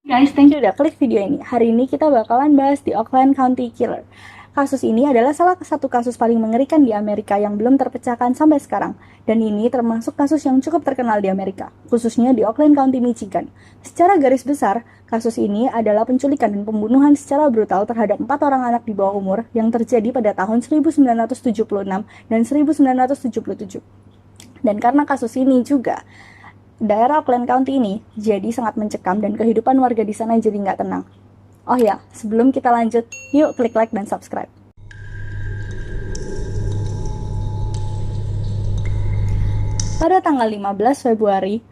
Guys, thank you udah klik video ini. Hari ini kita bakalan bahas di Oakland County Killer. Kasus ini adalah salah satu kasus paling mengerikan di Amerika yang belum terpecahkan sampai sekarang. Dan ini termasuk kasus yang cukup terkenal di Amerika, khususnya di Oakland County, Michigan. Secara garis besar, kasus ini adalah penculikan dan pembunuhan secara brutal terhadap 4 orang anak di bawah umur yang terjadi pada tahun 1976 dan 1977. Dan karena kasus ini juga, daerah Oakland County ini jadi sangat mencekam dan kehidupan warga di sana jadi nggak tenang. Oh ya, sebelum kita lanjut, yuk klik like dan subscribe. Pada tanggal 15 Februari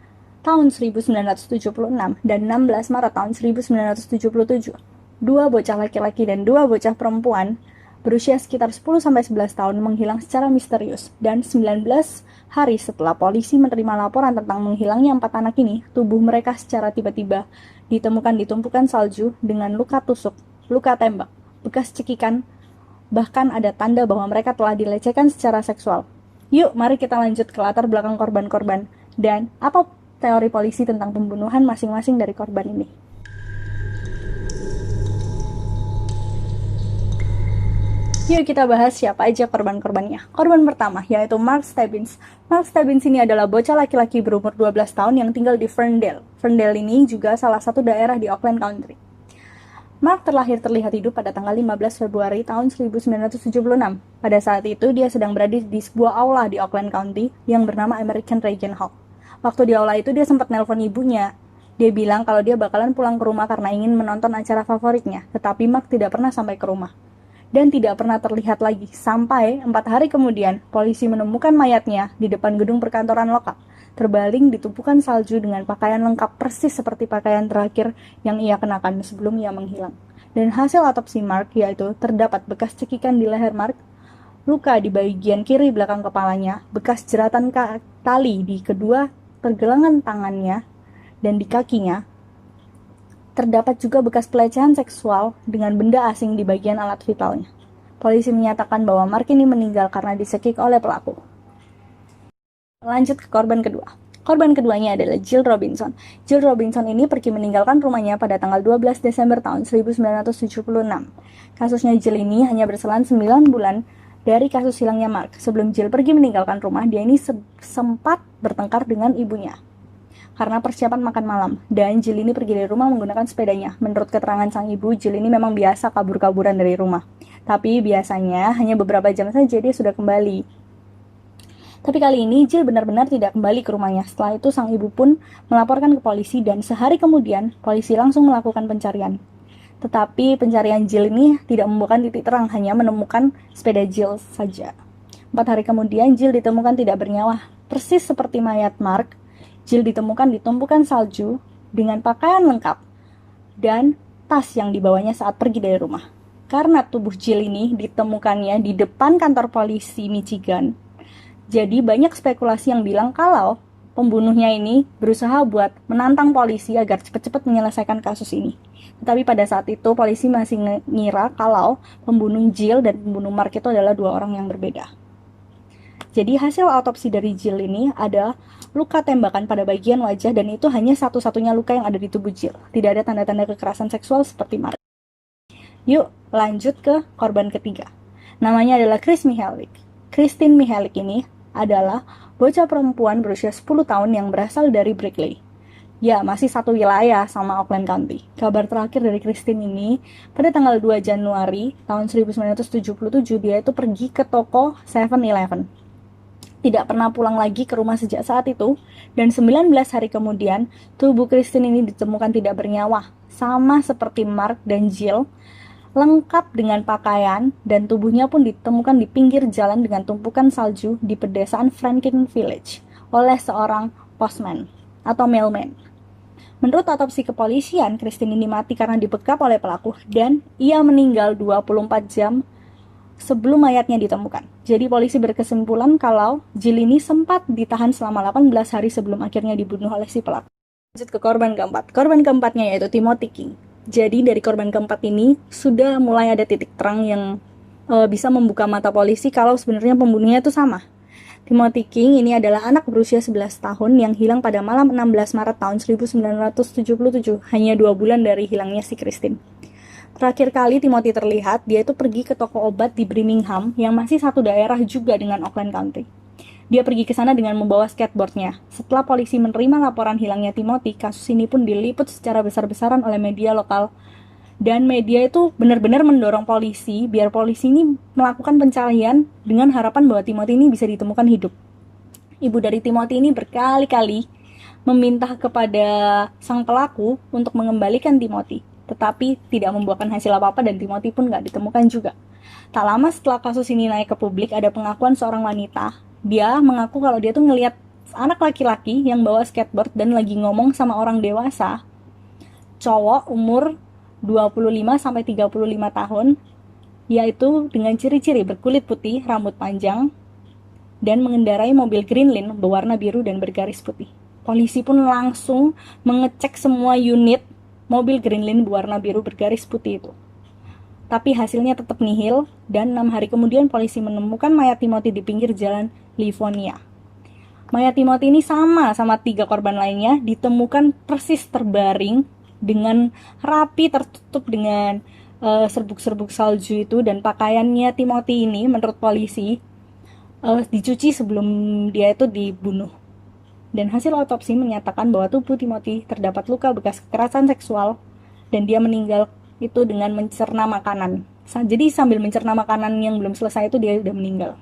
tahun 1976 dan 16 Maret tahun 1977, dua bocah laki-laki dan dua bocah perempuan berusia sekitar 10-11 tahun menghilang secara misterius, dan 19 hari setelah polisi menerima laporan tentang menghilangnya 4 anak ini, tubuh mereka secara tiba-tiba ditemukan di tumpukan salju dengan luka tusuk, luka tembak, bekas cekikan, bahkan ada tanda bahwa mereka telah dilecehkan secara seksual. Yuk, mari kita lanjut ke latar belakang korban-korban dan apa teori polisi tentang pembunuhan masing-masing dari korban ini. Yuk kita bahas siapa aja korban-korbannya. Korban pertama yaitu Mark Stebbins. Mark Stebbins ini adalah bocah laki-laki berumur 12 tahun yang tinggal di Ferndale. Ferndale ini juga salah satu daerah di Oakland County. Mark terlihat hidup pada tanggal 15 Februari tahun 1976. Pada saat itu dia sedang berada di sebuah aula di Oakland County yang bernama American Legion Hall. Waktu di aula itu dia sempat nelpon ibunya. Dia bilang kalau dia bakalan pulang ke rumah karena ingin menonton acara favoritnya, tetapi Mark tidak pernah sampai ke rumah dan tidak pernah terlihat lagi sampai 4 hari kemudian polisi menemukan mayatnya di depan gedung perkantoran lokal, terbaling di tumpukan salju dengan pakaian lengkap persis seperti pakaian terakhir yang ia kenakan sebelum ia menghilang. Dan hasil otopsi Mark yaitu terdapat bekas cekikan di leher Mark, luka di bagian kiri belakang kepalanya, bekas jeratan tali di kedua pergelangan tangannya dan di kakinya. Terdapat juga bekas pelecehan seksual dengan benda asing di bagian alat vitalnya. Polisi menyatakan bahwa Mark ini meninggal karena dicekik oleh pelaku. Lanjut ke korban kedua. Korban keduanya adalah Jill Robinson. Jill Robinson ini pergi meninggalkan rumahnya pada tanggal 12 Desember tahun 1976. Kasusnya Jill ini hanya berselang 9 bulan dari kasus hilangnya Mark. Sebelum Jill pergi meninggalkan rumah, dia ini sempat bertengkar dengan ibunya karena persiapan makan malam, dan Jill ini pergi dari rumah menggunakan sepedanya. Menurut keterangan sang ibu, Jill ini memang biasa kabur-kaburan dari rumah, tapi biasanya hanya beberapa jam saja dia sudah kembali. Tapi kali ini Jill benar-benar tidak kembali ke rumahnya. Setelah itu sang ibu pun melaporkan ke polisi, dan sehari kemudian polisi langsung melakukan pencarian. Tetapi pencarian Jill ini tidak membuahkan titik terang, hanya menemukan sepeda Jill saja. 4 hari kemudian Jill ditemukan tidak bernyawa, persis seperti mayat Mark. Jill ditemukan di tumpukan salju dengan pakaian lengkap dan tas yang dibawanya saat pergi dari rumah. Karena tubuh Jill ini ditemukannya di depan kantor polisi Michigan, jadi banyak spekulasi yang bilang kalau pembunuhnya ini berusaha buat menantang polisi agar cepat-cepat menyelesaikan kasus ini. Tetapi pada saat itu polisi masih ngira kalau pembunuh Jill dan pembunuh Mark itu adalah dua orang yang berbeda. Jadi hasil autopsi dari Jill ini ada luka tembakan pada bagian wajah, dan itu hanya satu-satunya luka yang ada di tubuh Jill. Tidak ada tanda-tanda kekerasan seksual seperti Mark. Yuk lanjut ke korban ketiga. Namanya adalah Chris Mihalik. Christine Mihalik ini adalah bocah perempuan berusia 10 tahun yang berasal dari Berkeley. Ya, masih satu wilayah sama Oakland County. Kabar terakhir dari Christine ini, pada tanggal 2 Januari tahun 1977, dia itu pergi ke toko 7-Eleven. Tidak pernah pulang lagi ke rumah sejak saat itu, dan 19 hari kemudian, tubuh Christine ini ditemukan tidak bernyawa, sama seperti Mark dan Jill, lengkap dengan pakaian, dan tubuhnya pun ditemukan di pinggir jalan dengan tumpukan salju di pedesaan Franklin Village oleh seorang postman atau mailman. Menurut otopsi kepolisian, Christine ini mati karena dibekap oleh pelaku, dan ia meninggal 24 jam sebelum mayatnya ditemukan. Jadi polisi berkesimpulan kalau Jill ini sempat ditahan selama 18 hari sebelum akhirnya dibunuh oleh si pelaku. Lanjut ke korban keempat. Korban keempatnya yaitu Timothy King. Jadi dari korban keempat ini sudah mulai ada titik terang yang bisa membuka mata polisi kalau sebenarnya pembunuhnya itu sama. Timothy King ini adalah anak berusia 11 tahun yang hilang pada malam 16 Maret tahun 1977, hanya 2 bulan dari hilangnya si Christine. Terakhir kali Timothy terlihat, dia itu pergi ke toko obat di Birmingham yang masih satu daerah juga dengan Oakland County. Dia pergi ke sana dengan membawa skateboardnya. Setelah polisi menerima laporan hilangnya Timothy, kasus ini pun diliput secara besar-besaran oleh media lokal. Dan media itu benar-benar mendorong polisi biar polisi ini melakukan pencarian dengan harapan bahwa Timothy ini bisa ditemukan hidup. Ibu dari Timothy ini berkali-kali meminta kepada sang pelaku untuk mengembalikan Timothy, tetapi tidak membuahkan hasil apa-apa dan Timothy pun nggak ditemukan juga. Tak lama setelah kasus ini naik ke publik, ada pengakuan seorang wanita. Dia mengaku kalau dia tuh ngelihat anak laki-laki yang bawa skateboard dan lagi ngomong sama orang dewasa, cowok umur 25-35 tahun, yaitu dengan ciri-ciri berkulit putih, rambut panjang, dan mengendarai mobil Greenland berwarna biru dan bergaris putih. Polisi pun langsung mengecek semua unit mobil Greenland berwarna biru bergaris putih itu. Tapi hasilnya tetap nihil, dan 6 hari kemudian polisi menemukan mayat Timothy di pinggir jalan Livonia. Mayat Timothy ini sama 3 korban lainnya, ditemukan persis terbaring dengan rapi tertutup dengan serbuk-serbuk salju itu, dan pakaiannya Timothy ini menurut polisi dicuci sebelum dia itu dibunuh. Dan hasil otopsi menyatakan bahwa tubuh Timothy terdapat luka bekas kekerasan seksual dan dia meninggal itu dengan mencerna makanan. Jadi sambil mencerna makanan yang belum selesai itu dia udah meninggal.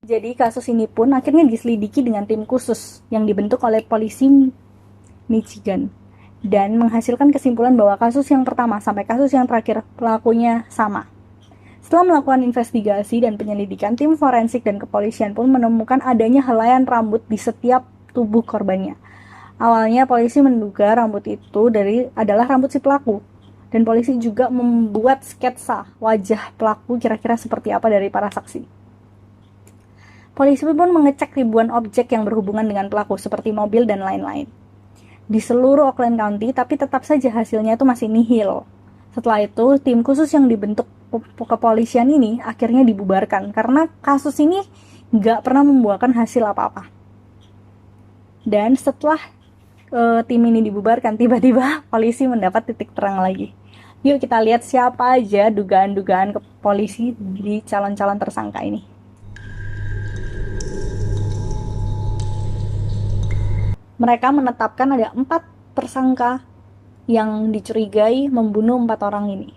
Jadi kasus ini pun akhirnya diselidiki dengan tim khusus yang dibentuk oleh polisi Michigan dan menghasilkan kesimpulan bahwa kasus yang pertama sampai kasus yang terakhir pelakunya sama. Setelah melakukan investigasi dan penyelidikan, tim forensik dan kepolisian pun menemukan adanya helaian rambut di setiap tubuh korbannya. Awalnya polisi menduga rambut itu adalah rambut si pelaku, dan polisi juga membuat sketsa wajah pelaku kira-kira seperti apa dari para saksi. Polisi pun mengecek ribuan objek yang berhubungan dengan pelaku seperti mobil dan lain-lain di seluruh Oakland County, tapi tetap saja hasilnya itu masih nihil. Setelah itu, tim khusus yang dibentuk kepolisian ini akhirnya dibubarkan karena kasus ini nggak pernah membuahkan hasil apa-apa. Dan setelah tim ini dibubarkan, tiba-tiba polisi mendapat titik terang lagi. Yuk kita lihat siapa aja dugaan-dugaan ke polisi di calon-calon tersangka ini. Mereka menetapkan ada 4 tersangka yang dicurigai membunuh 4 orang ini.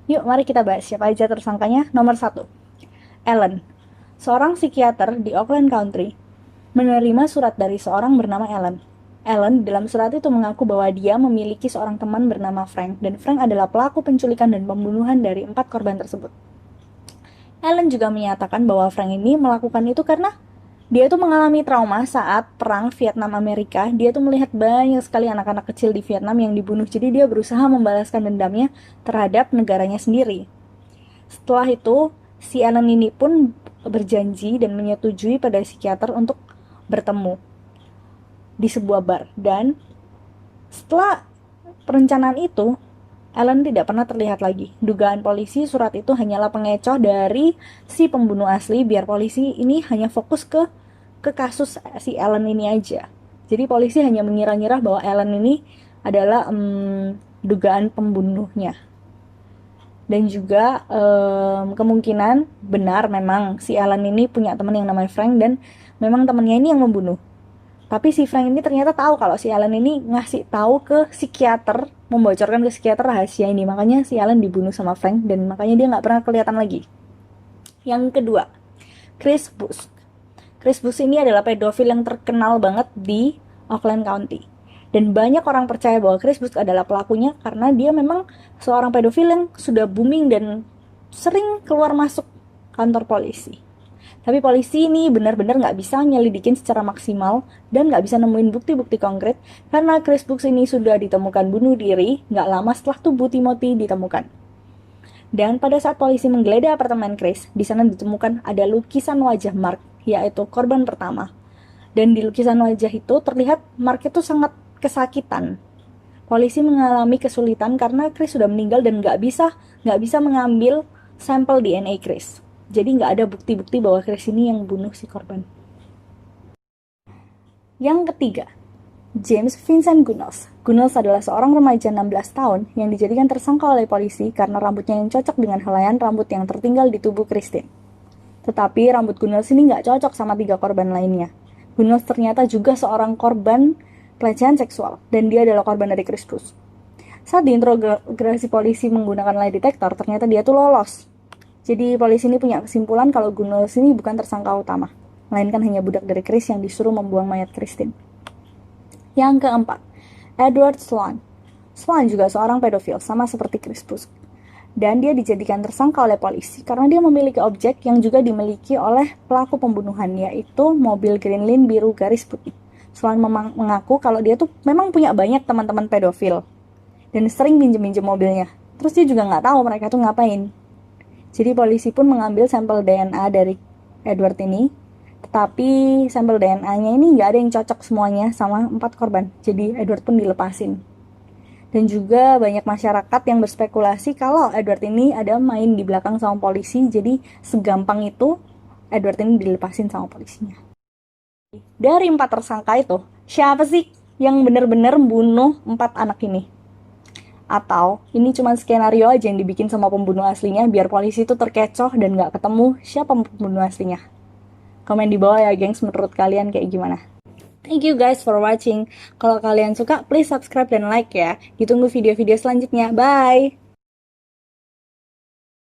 Yuk mari kita bahas siapa aja tersangkanya. Nomor 1, Ellen, seorang psikiater di Oakland County, menerima surat dari seorang bernama Ellen. Ellen dalam surat itu mengaku bahwa dia memiliki seorang teman bernama Frank, dan Frank adalah pelaku penculikan dan pembunuhan dari 4 korban tersebut. Ellen juga menyatakan bahwa Frank ini melakukan itu karena dia tuh mengalami trauma saat perang Vietnam Amerika. Dia tuh melihat banyak sekali anak-anak kecil di Vietnam yang dibunuh. Jadi dia berusaha membalaskan dendamnya terhadap negaranya sendiri. Setelah itu, si Ellen ini pun berjanji dan menyetujui pada psikiater untuk bertemu di sebuah bar. Dan setelah perencanaan itu, Ellen tidak pernah terlihat lagi. Dugaan polisi surat itu hanyalah pengecoh dari si pembunuh asli biar polisi ini hanya fokus ke kasus si Ellen ini aja. Jadi polisi hanya mengira-ngira bahwa Ellen ini adalah dugaan pembunuhnya. Dan juga kemungkinan benar memang si Ellen ini punya teman yang namanya Frank dan memang temannya ini yang membunuh. Tapi si Frank ini ternyata tahu kalau si Ellen ini ngasih tahu ke psikiater, membocorkan ke psikiater rahasia ini. Makanya si Ellen dibunuh sama Frank dan makanya dia nggak pernah kelihatan lagi. Yang kedua, Chris Busk. Chris Busk ini adalah pedofil yang terkenal banget di Oakland County. Dan banyak orang percaya bahwa Chris Busk adalah pelakunya karena dia memang seorang pedofil yang sudah booming dan sering keluar masuk kantor polisi. Tapi polisi ini benar-benar nggak bisa nyelidikin secara maksimal dan nggak bisa nemuin bukti-bukti konkret karena Chris Busk ini sudah ditemukan bunuh diri nggak lama setelah tubuh Timothy ditemukan. Dan pada saat polisi menggeledah apartemen Chris, di sana ditemukan ada lukisan wajah Mark, yaitu korban pertama. Dan di lukisan wajah itu terlihat Mark itu sangat kesakitan. Polisi mengalami kesulitan karena Chris sudah meninggal dan nggak bisa mengambil sampel DNA Chris. Jadi nggak ada bukti-bukti bahwa Chris ini yang bunuh si korban. Yang ketiga, James Vincent Gunnels. Gunnels adalah seorang remaja 16 tahun yang dijadikan tersangka oleh polisi karena rambutnya yang cocok dengan helaian rambut yang tertinggal di tubuh Christine. Tetapi rambut Gunnels ini nggak cocok sama 3 korban lainnya. Gunnels ternyata juga seorang korban pelecehan seksual dan dia adalah korban dari Crispus. Saat diinterogasi polisi menggunakan lie detector, ternyata dia tuh lolos. Jadi polisi ini punya kesimpulan kalau Gunnels ini bukan tersangka utama, melainkan hanya budak dari Chris yang disuruh membuang mayat Christine. Yang keempat, Edward Sloan. Sloan juga seorang pedofil, sama seperti Crispus. Dan dia dijadikan tersangka oleh polisi karena dia memiliki objek yang juga dimiliki oleh pelaku pembunuhan, yaitu mobil Greenland biru garis putih. Sloan mengaku kalau dia tuh memang punya banyak teman-teman pedofil dan sering minjem-minjem mobilnya. Terus dia juga nggak tahu mereka tuh ngapain. Jadi polisi pun mengambil sampel DNA dari Edward ini, tetapi sampel DNA-nya ini nggak ada yang cocok semuanya sama 4 korban. Jadi Edward pun dilepasin. Dan juga banyak masyarakat yang berspekulasi kalau Edward ini ada main di belakang sama polisi, jadi segampang itu Edward ini dilepasin sama polisinya. Dari 4 tersangka itu, siapa sih yang benar-benar bunuh 4 anak ini? Atau ini cuma skenario aja yang dibikin sama pembunuh aslinya biar polisi itu terkecoh dan gak ketemu siapa pembunuh aslinya? Komen di bawah ya gengs, menurut kalian kayak gimana? Thank you guys for watching. Kalau kalian suka, please subscribe dan like ya. Ditunggu video-video selanjutnya. Bye!